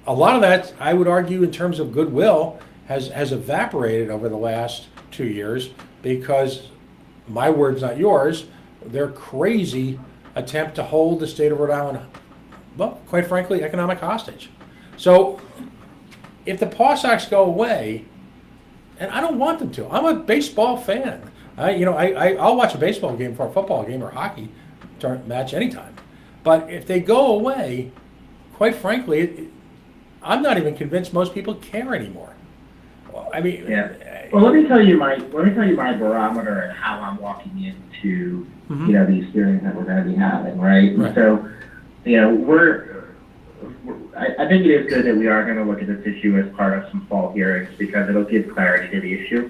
A lot of that, I would argue, in terms of goodwill, has evaporated over the last 2 years because, my words, not yours, their crazy attempt to hold the state of Rhode Island, well, quite frankly, economic hostage. So, if the Paw Sox go away, and I don't want them to, I'm a baseball fan. I'll watch a baseball game for a football game or hockey match anytime. But if they go away, quite frankly, I'm not even convinced most people care anymore. I mean, yeah. Well, let me tell you my barometer and how I'm walking into the experience that we're going to be having, right? So, I think it is good that we are going to look at this issue as part of some fall hearings because it'll give clarity to the issue.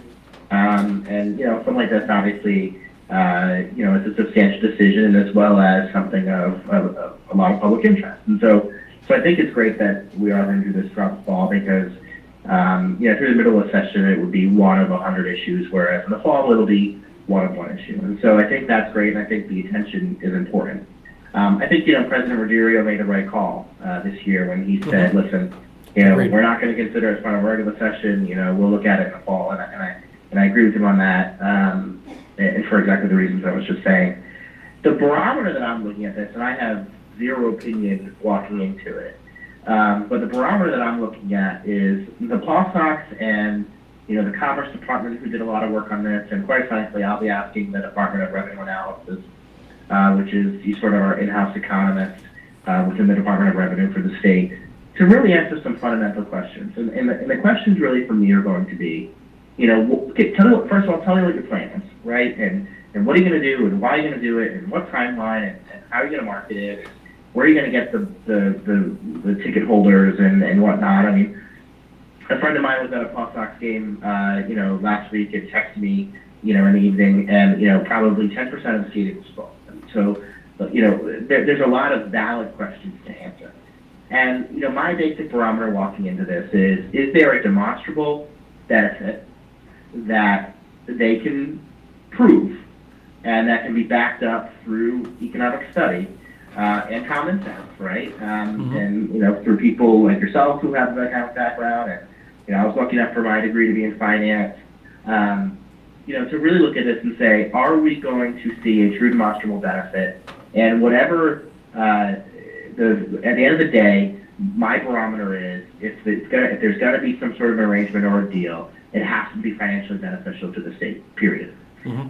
And something like this, obviously, it's a substantial decision as well as something of a lot of public interest. And so I think it's great that we are going to do this throughout the fall because, through the middle of the session, it would be one of 100 issues, whereas in the fall, it'll be one of one issue. And so I think that's great, and I think the attention is important. I think, President Ruggiero made the right call this year when he said, listen, we're not going to consider it as part of a regular session, we'll look at it in the fall. And I agree with him on that, and for exactly the reasons I was just saying. The barometer that I'm looking at this, and I have zero opinion walking into it, but the barometer that I'm looking at is the Paw Sox and, the Commerce Department, who did a lot of work on this, and quite frankly, I'll be asking the Department of Revenue Analysis, which is sort of our in-house economist within the Department of Revenue for the state, to really answer some fundamental questions. And the questions really for me are going to be, first of all, tell me what your plan is, right? And what are you going to do, and why are you going to do it, and what timeline, and how are you going to market it, where are you going to get the ticket holders and whatnot? I mean, a friend of mine was at a Paw Sox game, last week and texted me, in the evening, and, probably 10% of the seating was full. So, there's a lot of valid questions to answer. And, my basic barometer walking into this is there a demonstrable benefit that they can prove and that can be backed up through economic study and common sense, right? And, through people like yourself who have that kind of background. And, I was lucky enough for my degree to be in finance. To really look at this and say, are we going to see a true demonstrable benefit? And whatever, at the end of the day, my barometer is if there's going to be some sort of arrangement or a deal, it has to be financially beneficial to the state, period.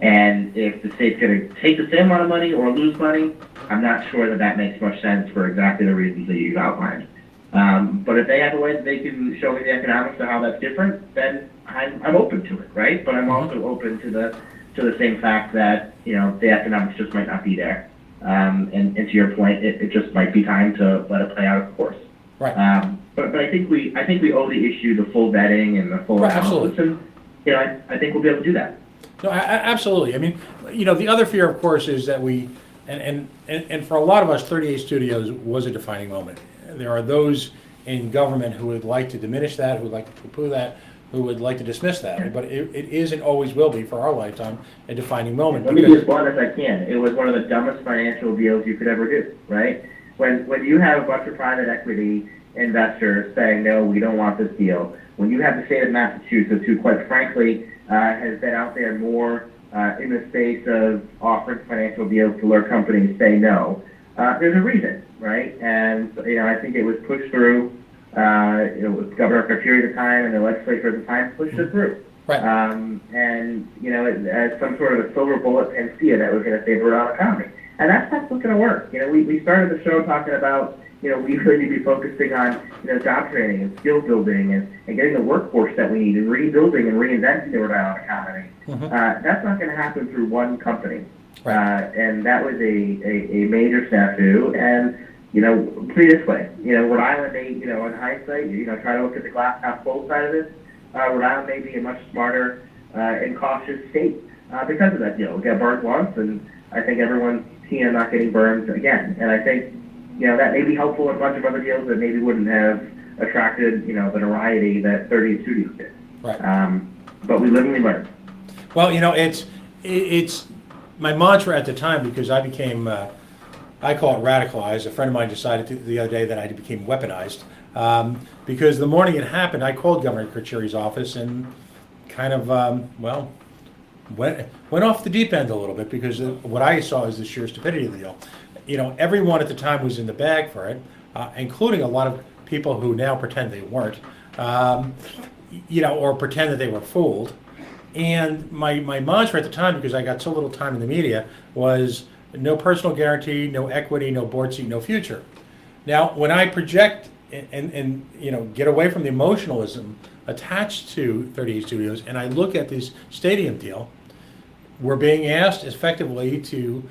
And if the state's going to take the same amount of money or lose money, I'm not sure that makes much sense for exactly the reasons that you've outlined. But if they have a way that they can show me the economics of how that's different, then I'm open to it, right? But I'm also open to the same fact that the economics just might not be there. And to your point, it just might be time to let it play out, of course. Right. But I think we owe the issue the full vetting and the full analysis, and I think we'll be able to do that. No, absolutely. I mean, the other fear, of course, is that we, and for a lot of us, 38 Studios was a defining moment. There are those in government who would like to diminish that, who would like to poo-poo that, who would like to dismiss that. But it is and always will be, for our lifetime, a defining moment. Let me be as blunt as I can. It was one of the dumbest financial deals you could ever do, right? When you have a bunch of private equity investors saying, no, we don't want this deal, when you have the state of Massachusetts, who quite frankly has been out there more in the space of offering financial deals to lure companies say no, there's a reason, right? And I think it was pushed through. It was governor for a period of time, and the legislature at the time pushed it through. Right. As some sort of a silver bullet panacea that was going to save the Rhode Island economy. And that's not going to work. We started the show talking about, we really need to be focusing on, job training and skill building and getting the workforce that we need and rebuilding and reinventing the Rhode Island economy. That's not going to happen through one company. Right. And that was a major snafu. And, put it this way, Rhode Island may, in hindsight, try to look at the glass half full side of this. Rhode Island may be a much smarter and cautious state because of that deal. We got burned once, and I think everyone's keen on not getting burned again. And I think, that may be helpful in a bunch of other deals that maybe wouldn't have attracted, the notoriety that 38 Studios did. Right. But we live and we learn. Well, it's my mantra at the time, because I became, I call it radicalized. A friend of mine decided the other day that I became weaponized. Because the morning it happened, I called Governor Carcieri's office and kind of, went off the deep end a little bit, because what I saw is the sheer stupidity of the deal. Everyone at the time was in the bag for it, including a lot of people who now pretend they weren't, or pretend that they were fooled. And my mantra at the time, because I got so little time in the media, was no personal guarantee, no equity, no board seat, no future. Now, when I project and get away from the emotionalism attached to 38 Studios, and I look at this stadium deal, we're being asked effectively to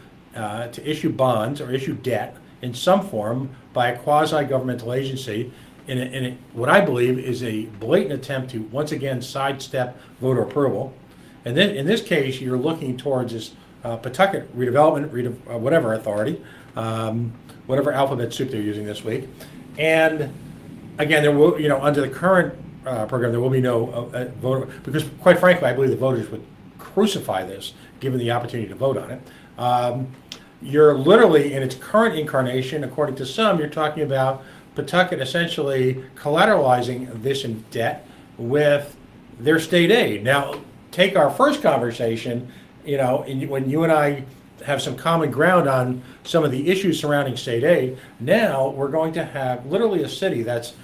issue bonds or issue debt in some form by a quasi-governmental agency in what I believe is a blatant attempt to once again sidestep voter approval. And then in this case, you're looking towards this Pawtucket redevelopment, whatever authority, whatever alphabet soup they're using this week. And again, there will, under the current program, there will be no voter, because quite frankly, I believe the voters would crucify this, given the opportunity to vote on it. You're literally, in its current incarnation, according to some, you're talking about Pawtucket essentially collateralizing this in debt with their state aid. Now, take our first conversation, when you and I have some common ground on some of the issues surrounding state aid. Now we're going to have literally a city that's,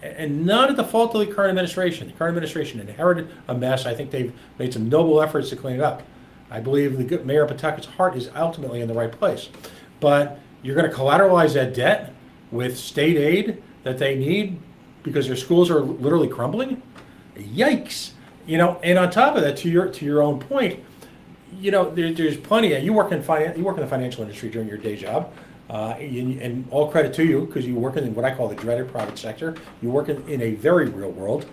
and not at the fault of the current administration. The current administration inherited a mess. I think they've made some noble efforts to clean it up. I believe the good mayor of Pawtucket's heart is ultimately in the right place. But you're going to collateralize that debt with state aid that they need because their schools are literally crumbling? Yikes! And on top of that, to your own point, there's plenty of, you work in the financial industry during your day job. And all credit to you, because you work in what I call the dreaded private sector. You work in a very real world.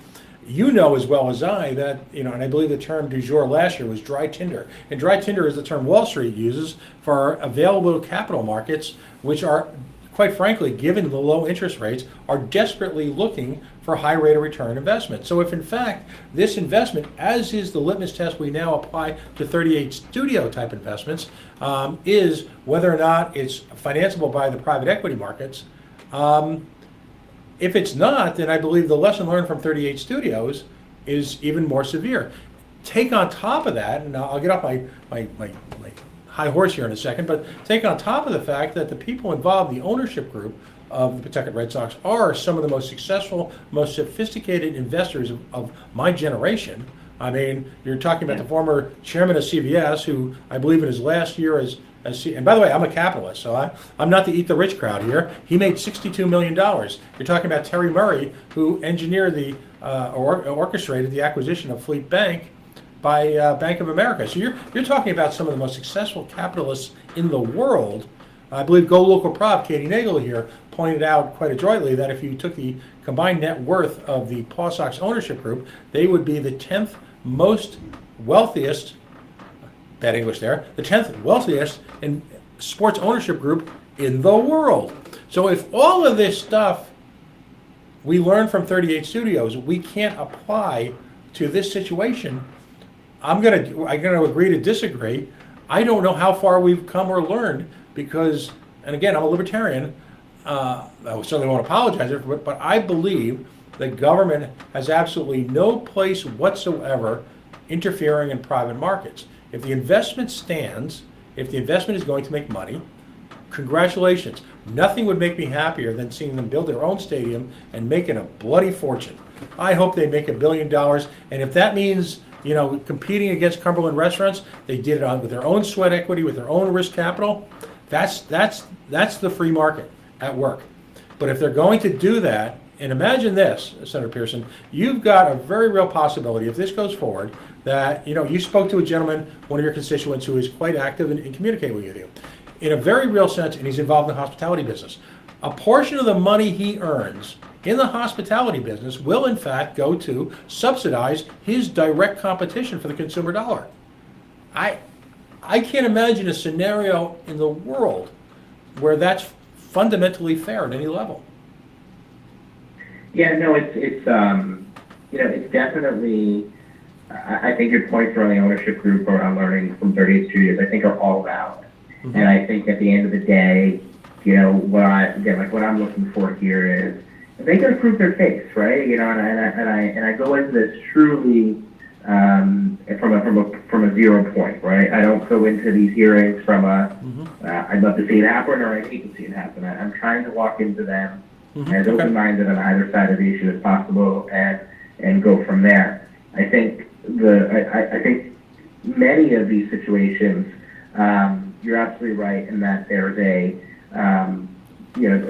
You know as well as I that, and I believe the term du jour last year was dry tinder. And dry tinder is the term Wall Street uses for available capital markets, which are, quite frankly, given the low interest rates, are desperately looking for high rate of return investment. So if in fact this investment, as is the litmus test we now apply to 38 studio type investments, is whether or not it's financeable by the private equity markets, if it's not, then I believe the lesson learned from 38 Studios is even more severe. Take on top of that, and I'll get off my high horse here in a second, but take on top of the fact that the people involved, the ownership group of the Pawtucket Red Sox, are some of the most successful, most sophisticated investors of my generation. I mean, you're talking about the former chairman of CVS, who I believe in his last year and by the way, I'm a capitalist, so I'm not the eat the rich crowd here. He made $62 million. You're talking about Terry Murray, who engineered or orchestrated the acquisition of Fleet Bank by Bank of America. So you're talking about some of the most successful capitalists in the world. I believe Go Local Prop, Katie Nagel here, pointed out quite adroitly that if you took the combined net worth of the Paw Sox ownership group, they would be the 10th most wealthiest, bad English there, the 10th wealthiest in sports ownership group in the world. So if all of this stuff we learn from 38 Studios, we can't apply to this situation, I'm gonna agree to disagree. I don't know how far we've come or learned because, and again, I'm a libertarian. I certainly won't apologize for it, but I believe that government has absolutely no place whatsoever interfering in private markets. If the investment stands, if the investment is going to make money, congratulations. Nothing would make me happier than seeing them build their own stadium and making a bloody fortune. I hope they make $1 billion, and if that means competing against Cumberland restaurants, they did it with their own sweat equity, with their own risk capital. That's the free market at work. But if they're going to do that, and imagine this, Senator Pearson, you've got a very real possibility, if this goes forward, that you spoke to a gentleman, one of your constituents, who is quite active in communicating with you, in a very real sense, and he's involved in the hospitality business. A portion of the money he earns in the hospitality business will in fact go to subsidize his direct competition for the consumer dollar. I can't imagine a scenario in the world where that's fundamentally fair at any level. Yeah, no, it's definitely. I think your points around the ownership group or on learning from 38 Studios, I think, are all valid. Mm-hmm. And I think at the end of the day, what I'm looking for here is they got to prove their case, right? And I go into this truly from a 0 point, right? I don't go into these hearings from I'd love to see it happen or I'd hate to see it happen. I'm trying to walk into them as open-minded on either side of the issue as possible and go from there. I think I think many of these situations, you're absolutely right in that there's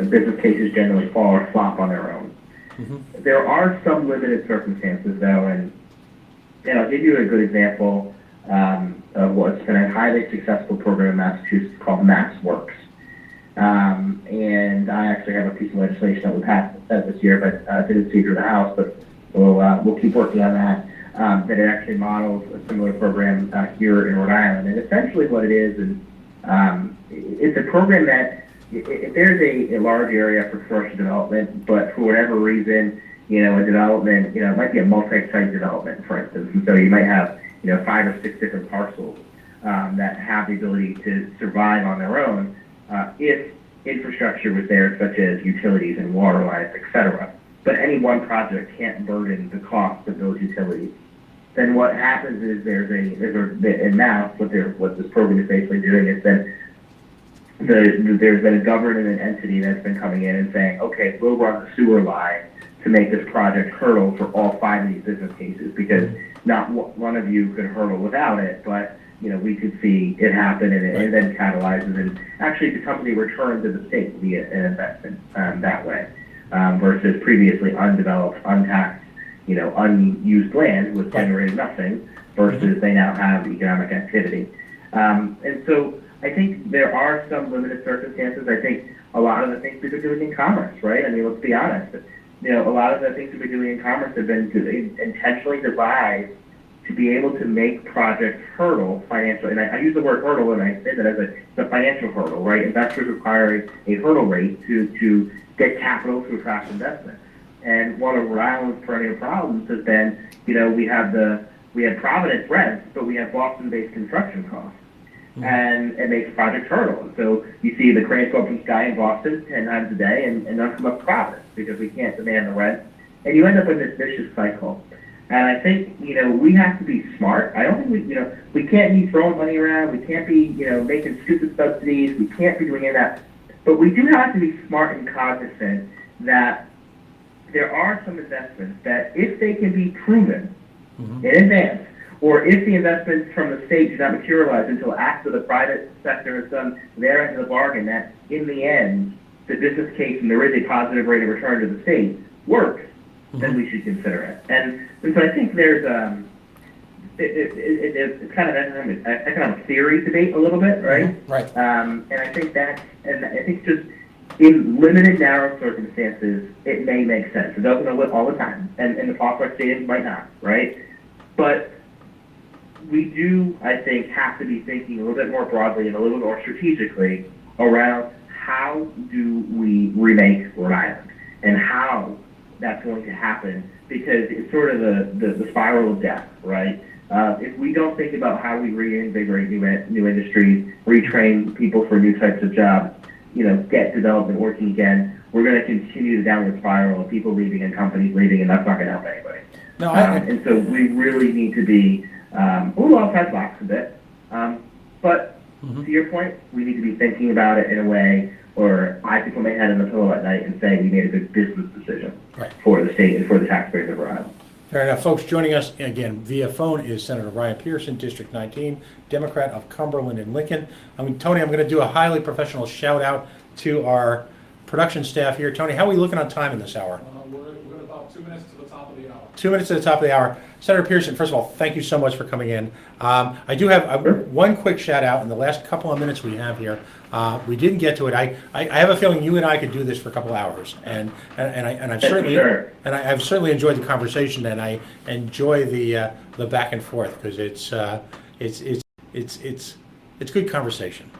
business cases generally fall or flop on their own. Mm-hmm. There are some limited circumstances, though, and I'll give you a good example of what's been a highly successful program in Massachusetts called MassWorks. And I actually have a piece of legislation that we passed this year, but didn't see through the House, but we'll keep working on that. That it actually models a similar program here in Rhode Island. And essentially what it is, it's a program that if there's a large area for commercial development, but for whatever reason, a development, it might be a multi-site development, for instance. And so you might have, 5 or 6 different parcels that have the ability to survive on their own if infrastructure was there, such as utilities and water lines, et cetera. But any one project can't burden the cost of those utilities. Then what happens is and now what this program is basically doing is that there's been a government entity that's been coming in and saying, okay, we'll run the sewer line to make this project hurdle for all 5 of these business cases, because not one of you could hurdle without it, but we could see it happen and it then catalyzes and actually the company returned to the state via an investment that way, versus previously undeveloped, untaxed, unused land was generating nothing versus they now have economic activity. And so I think there are some limited circumstances. I think a lot of the things we've been doing in commerce, right? I mean, let's be honest. A lot of the things we've been doing in commerce have been intentionally devised to be able to make projects hurdle financially. And I use the word hurdle, and I say that as a financial hurdle, right? Investors require a hurdle rate to get capital to attract investment. And one of Rhode Island's perennial problems has been, we have Providence rents, but we have Boston-based construction costs. And it makes projects hurdle. So you see the cranes go up from sky in Boston 10 times a day and none come up to Providence because we can't demand the rent. And you end up in this vicious cycle. And I think, we have to be smart. I don't think we can't be throwing money around. We can't be, making stupid subsidies. We can't be doing any of that. But we do have to be smart and cognizant that there are some investments that if they can be proven in advance, or if the investments from the state do not materialize until after the private sector has done their end of the bargain, that in the end, the business case and there is a positive rate of return to the state works, then we should consider it. And so I think there's it's kind of an economic theory debate a little bit, right? Right. And I think just in limited, narrow circumstances, it may make sense. It doesn't all the time, and the Fallpark Stadium might not, right? But we do, I think, have to be thinking a little bit more broadly and a little more strategically around how do we remake Rhode Island and how that's going to happen, because it's sort of the spiral of death, right? If we don't think about how we reinvigorate new industries, retrain people for new types of jobs, get development working again, we're going to continue the downward spiral of people leaving and companies leaving, and that's not going to help anybody. No, and so we really need to be a little outside the box a bit. But to your point, we need to be thinking about it in a way where I can put my head on the pillow at night and say we made a good business decision for the state and for the taxpayers of Rhode Island. Fair enough. Folks, joining us again via phone is Senator Ryan Pearson, District 19, Democrat of Cumberland and Lincoln. Tony, I'm going to do a highly professional shout out to our production staff here. Tony, how are we looking on time in this hour? We're at about 2 minutes to the top of the hour. 2 minutes to the top of the hour. Senator Pearson, first of all, thank you so much for coming in. I do have one quick shout out in the last couple of minutes we have here. We didn't get to it. I have a feeling you and I could do this for a couple hours, and I've certainly enjoyed the conversation, and I enjoy the back and forth because it's good conversation.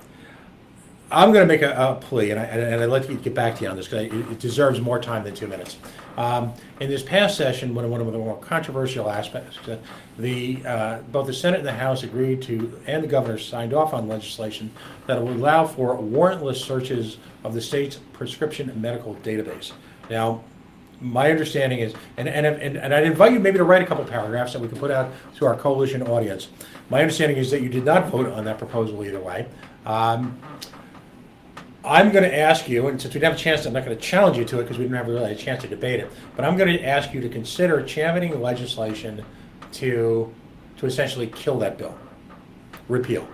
I'm going to make a plea, and I'd like to get back to you on this because it deserves more time than 2 minutes. In this past session, one of the more controversial aspects, both the Senate and the House agreed to, and the governor signed off on legislation that will allow for warrantless searches of the state's prescription medical database. Now, my understanding is, and I'd invite you maybe to write a couple paragraphs that we can put out to our coalition audience. My understanding is that you did not vote on that proposal either way. I'm going to ask you, and since we didn't have a chance, I'm not going to challenge you to it because we didn't have really a chance to debate it, but I'm going to ask you to consider championing legislation to essentially kill that bill, repeal.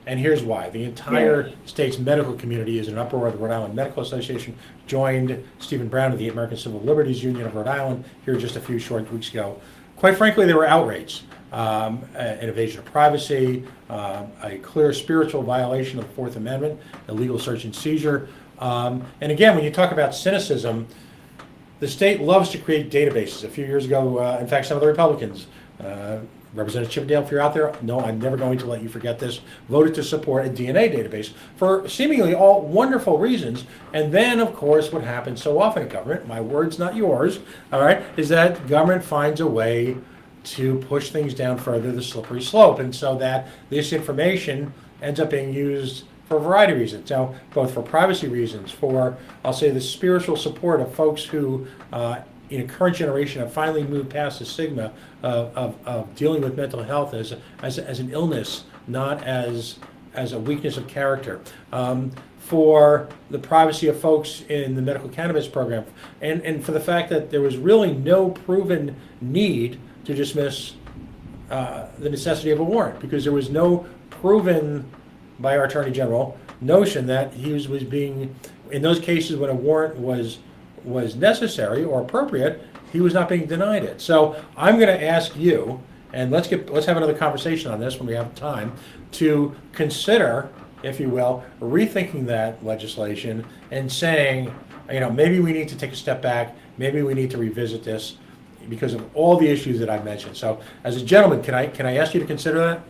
And here's why. The entire state's medical community is in an uproar. The Rhode Island Medical Association joined Stephen Brown of the American Civil Liberties Union of Rhode Island here just a few short weeks ago. Quite frankly, they were outraged. An invasion of privacy, a clear spiritual violation of the Fourth Amendment, illegal search and seizure. And again, when you talk about cynicism, the state loves to create databases. A few years ago, in fact, some of the Republicans, Representative Chippendale, if you're out there, no, I'm never going to let you forget this, voted to support a DNA database for seemingly all wonderful reasons. And then, of course, what happens so often in government, my words, not yours, all right, is that government finds a way to push things down further the slippery slope, and so that this information ends up being used for a variety of reasons. Now, both for privacy reasons, for, I'll say, the spiritual support of folks who, in a current generation, have finally moved past the stigma of dealing with mental health as an illness, not as a weakness of character. For the privacy of folks in the medical cannabis program, and for the fact that there was really no proven need to dismiss the necessity of a warrant, because there was no proven by our Attorney General notion that he was being, in those cases when a warrant was necessary or appropriate, he was not being denied it. So I'm going to ask you, and let's have another conversation on this when we have time, to consider if you will, rethinking that legislation and saying, maybe we need to take a step back, maybe we need to revisit this because of all the issues that I've mentioned. So as a gentleman, can I ask you to consider that?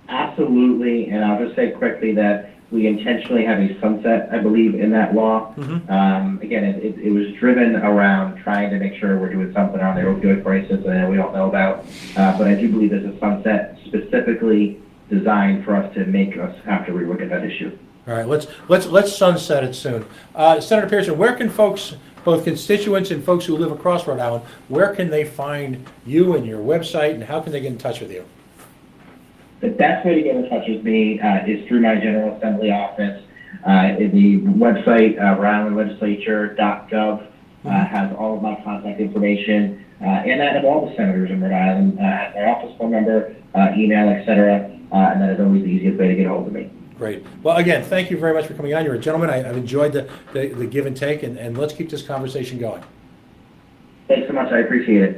Absolutely, and I'll just say quickly that we intentionally have a sunset, I believe, in that law. Again, it was driven around trying to make sure we're doing something on the opioid crisis that we don't know about. But I do believe there's a sunset specifically designed for us to make us have to relook at that issue. All right, let's sunset it soon. Senator Pearson, where can folks, both constituents and folks who live across Rhode Island, where can they find you and your website, and how can they get in touch with you? The best way to get in touch with me is through my General Assembly office. The website, rhodeislandlegislature.gov, has all of my contact information, and that of all the senators in Rhode Island, my office phone number, email, etc., and that is always the easiest way to get a hold of me. Great. Well, again, thank you very much for coming on. You're a gentleman. I've enjoyed the give and take, and let's keep this conversation going. Thanks so much. I appreciate it.